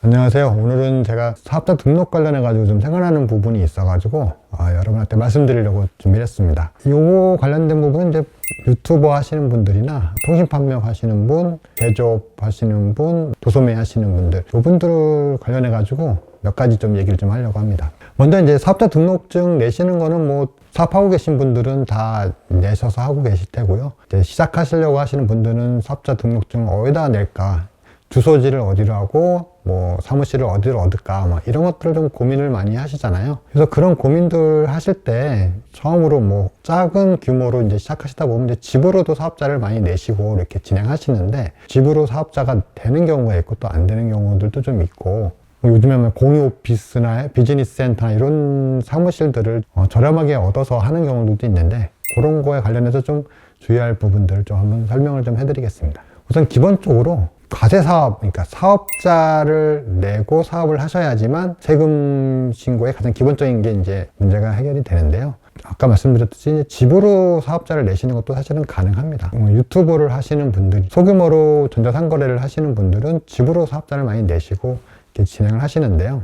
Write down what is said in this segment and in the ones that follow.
안녕하세요. 오늘은 제가 사업자 등록 관련해 가지고 좀 생각나는 부분이 있어 가지고 여러분한테 말씀드리려고 준비를 했습니다. 요 관련된 부분은 이제 유튜버 하시는 분들이나 통신 판매업 하시는 분, 제조업 하시는 분, 도소매 하시는 분들, 요분들 관련해 가지고 몇 가지 좀 얘기를 좀 하려고 합니다. 먼저 이제 사업자 등록증 내시는 거는 뭐 사업하고 계신 분들은 다 내셔서 하고 계실 테고요. 이제 시작하시려고 하시는 분들은 사업자 등록증 어디다 낼까? 주소지를 어디로 하고 뭐 사무실을 어디로 얻을까 막 이런 것들을 좀 고민을 많이 하시잖아요. 그래서 그런 고민들 하실 때 처음으로 뭐 작은 규모로 이제 시작하시다 보면 이제 집으로도 사업자를 많이 내시고 이렇게 진행하시는데, 집으로 사업자가 되는 경우가 있고 또 안 되는 경우들도 좀 있고, 요즘에 공유 오피스나 비즈니스 센터나 이런 사무실들을 저렴하게 얻어서 하는 경우도 있는데, 그런 거에 관련해서 좀 주의할 부분들을 좀 한번 설명을 좀 해드리겠습니다. 우선 기본적으로 과세사업, 그러니까 사업자를 내고 사업을 하셔야지만 세금 신고에 가장 기본적인 게 이제 문제가 해결이 되는데요. 아까 말씀드렸듯이 집으로 사업자를 내시는 것도 사실은 가능합니다. 유튜버를 하시는 분들, 소규모로 전자상거래를 하시는 분들은 집으로 사업자를 많이 내시고 이렇게 진행을 하시는데요.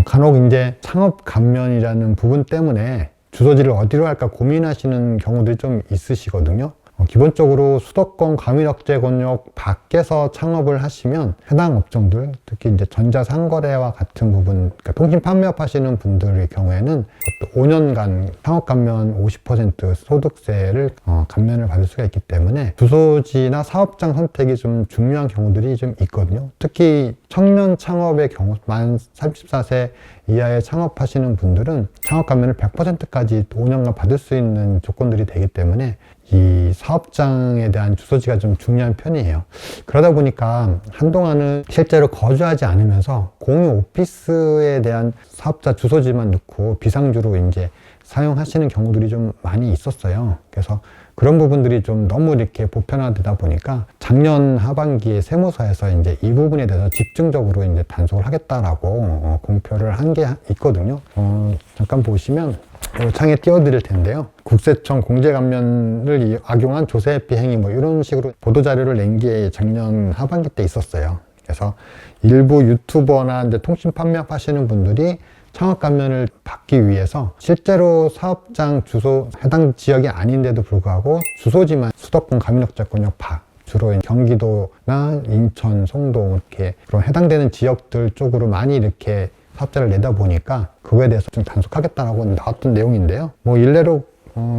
간혹 이제 창업 감면이라는 부분 때문에 주소지를 어디로 할까 고민하시는 경우들이 좀 있으시거든요. 기본적으로 수도권 과밀억제권역 밖에서 창업을 하시면 해당 업종들, 특히 이제 전자상거래와 같은 부분, 그러니까 통신 판매업 하시는 분들의 경우에는 5년간 창업 감면 50% 소득세를 감면을 받을 수가 있기 때문에 주소지나 사업장 선택이 좀 중요한 경우들이 좀 있거든요. 특히 청년 창업의 경우, 만 34세 이하의 창업하시는 분들은 창업 감면을 100%까지 5년간 받을 수 있는 조건들이 되기 때문에 이 사업장에 대한 주소지가 좀 중요한 편이에요. 그러다 보니까 한동안은 실제로 거주하지 않으면서 공유 오피스에 대한 사업자 주소지만 넣고 비상주로 이제 사용하시는 경우들이 좀 많이 있었어요. 그래서 그런 부분들이 좀 너무 이렇게 보편화되다 보니까 작년 하반기에 세무서에서 이제 이 부분에 대해서 집중적으로 이제 단속을 하겠다라고 공표를 한 게 있거든요. 잠깐 보시면 창에 띄워드릴 텐데요. 국세청 공제감면을 악용한 조세회피 행위 뭐 이런 식으로 보도자료를 낸 게 작년 하반기 때 있었어요. 그래서 일부 유튜버나 이제 통신 판매업 하시는 분들이 창업 감면을 받기 위해서 실제로 사업장 주소 해당 지역이 아닌데도 불구하고 주소지만 수도권 과밀억제권역 밖, 주로 경기도나 인천, 송도 이렇게 그런 해당되는 지역들 쪽으로 많이 이렇게 사업자를 내다 보니까 그거에 대해서 좀 단속하겠다라고 나왔던 내용인데요. 뭐 일례로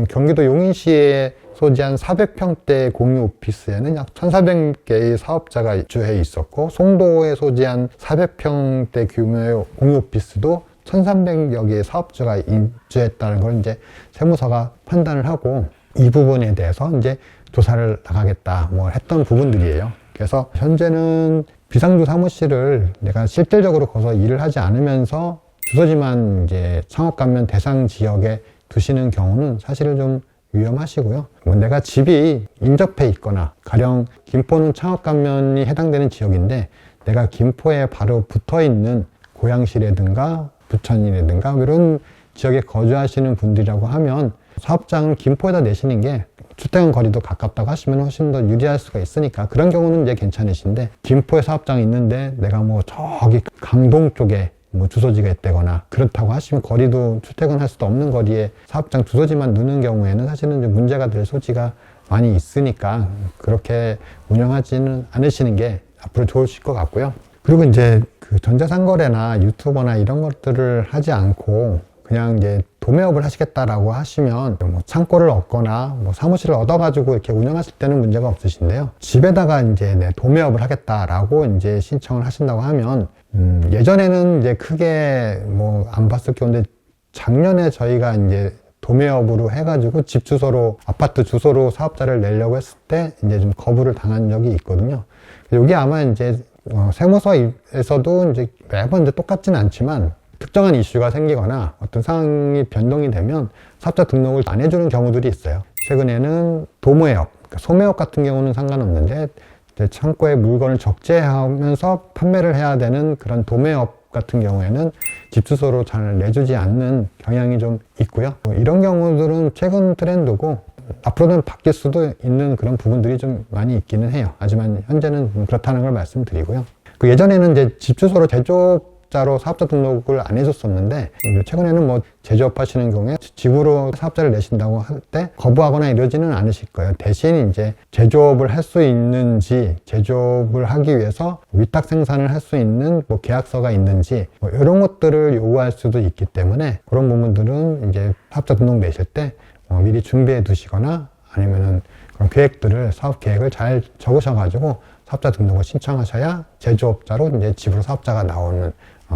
경기도 용인시에 소지한 400평대 공유 오피스에는 약 1,400개의 사업자가 입주해 있었고, 송도에 소지한 400평대 규모의 공유 오피스도 1,300여 개의 사업자가 입주했다는 걸 이제 세무서가 판단을 하고 이 부분에 대해서 이제 조사를 나가겠다 뭐 했던 부분들이에요. 그래서 현재는 비상주 사무실을 내가 실질적으로 거기서 일을 하지 않으면서 주소지만 이제 창업 감면 대상 지역에 두시는 경우는 사실은 좀 위험하시고요. 뭐 내가 집이 인접해 있거나, 가령 김포는 창업 감면이 해당되는 지역인데 내가 김포에 바로 붙어 있는 고양시라든가 부천이라든가 이런 지역에 거주하시는 분들이라고 하면 사업장을 김포에다 내시는 게 출퇴근 거리도 가깝다고 하시면 훨씬 더 유리할 수가 있으니까 그런 경우는 이제 괜찮으신데, 김포에 사업장이 있는데 내가 뭐 저기 강동 쪽에 뭐 주소지가 있다거나 그렇다고 하시면 거리도 출퇴근할 수도 없는 거리에 사업장 주소지만 넣는 경우에는 사실은 좀 문제가 될 소지가 많이 있으니까 그렇게 운영하지는 않으시는 게 앞으로 좋으실 것 같고요. 그리고 이제 그 전자상거래나 유튜버나 이런 것들을 하지 않고 그냥 이제 도매업을 하시겠다라고 하시면 뭐 창고를 얻거나 뭐 사무실을 얻어가지고 이렇게 운영하실 때는 문제가 없으신데요. 집에다가 이제 도매업을 하겠다라고 이제 신청을 하신다고 하면 예전에는 이제 크게 뭐 안 봤을 경우인데 작년에 저희가 이제 도매업으로 해가지고 집 주소로, 아파트 주소로 사업자를 내려고 했을 때 이제 좀 거부를 당한 적이 있거든요. 여기 아마 이제 세무서에서도 이제 매번 이제 똑같지는 않지만 특정한 이슈가 생기거나 어떤 상황이 변동이 되면 사업자 등록을 안 해주는 경우들이 있어요. 최근에는 도매업, 그러니까 소매업 같은 경우는 상관없는데 이제 창고에 물건을 적재하면서 판매를 해야 되는 그런 도매업 같은 경우에는 집 주소로 잘 내주지 않는 경향이 좀 있고요. 이런 경우들은 최근 트렌드고 앞으로는 바뀔 수도 있는 그런 부분들이 좀 많이 있기는 해요. 하지만 현재는 그렇다는 걸 말씀드리고요. 그 예전에는 이제 집 주소로 제조업자로 사업자 등록을 안 해줬었는데, 최근에는 뭐 제조업 하시는 경우에 집으로 사업자를 내신다고 할 때 거부하거나 이러지는 않으실 거예요. 대신 이제 제조업을 할 수 있는지, 제조업을 하기 위해서 위탁 생산을 할 수 있는 뭐 계약서가 있는지, 뭐 이런 것들을 요구할 수도 있기 때문에 그런 부분들은 이제 사업자 등록 내실 때 미리 준비해 두시거나 아니면은 그런 계획들을, 사업 계획을 잘 적으셔가지고 사업자 등록을 신청하셔야 제조업자로 이제 집으로 사업자가 나오는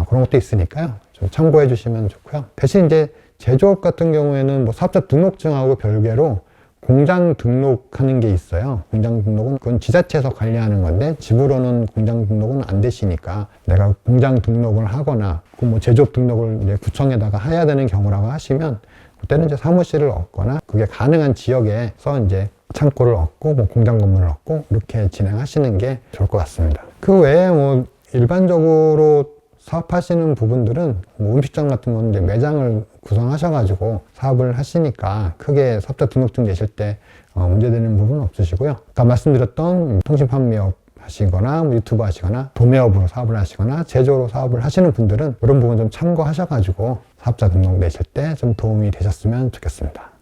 그런 것도 있으니까요. 좀 참고해 주시면 좋고요. 대신 이제 제조업 같은 경우에는 뭐 사업자 등록증하고 별개로 공장 등록하는 게 있어요. 공장 등록은 그건 지자체에서 관리하는 건데, 집으로는 공장 등록은 안 되시니까 내가 공장 등록을 하거나 뭐 제조업 등록을 이제 구청에다가 해야 되는 경우라고 하시면, 그때는 이제 사무실을 얻거나 그게 가능한 지역에서 이제 창고를 얻고 뭐 공장 건물을 얻고 이렇게 진행하시는 게 좋을 것 같습니다. 그 외에 뭐 일반적으로 사업하시는 부분들은 뭐 음식점 같은 건 이제 매장을 구성하셔가지고 사업을 하시니까 크게 사업자 등록증 내실 때 문제되는 부분은 없으시고요. 아까 말씀드렸던 통신 판매업 하시거나 뭐 유튜브 하시거나 도매업으로 사업을 하시거나 제조로 사업을 하시는 분들은 이런 부분 좀 참고하셔가지고 사업자 등록 내실 때 좀 도움이 되셨으면 좋겠습니다.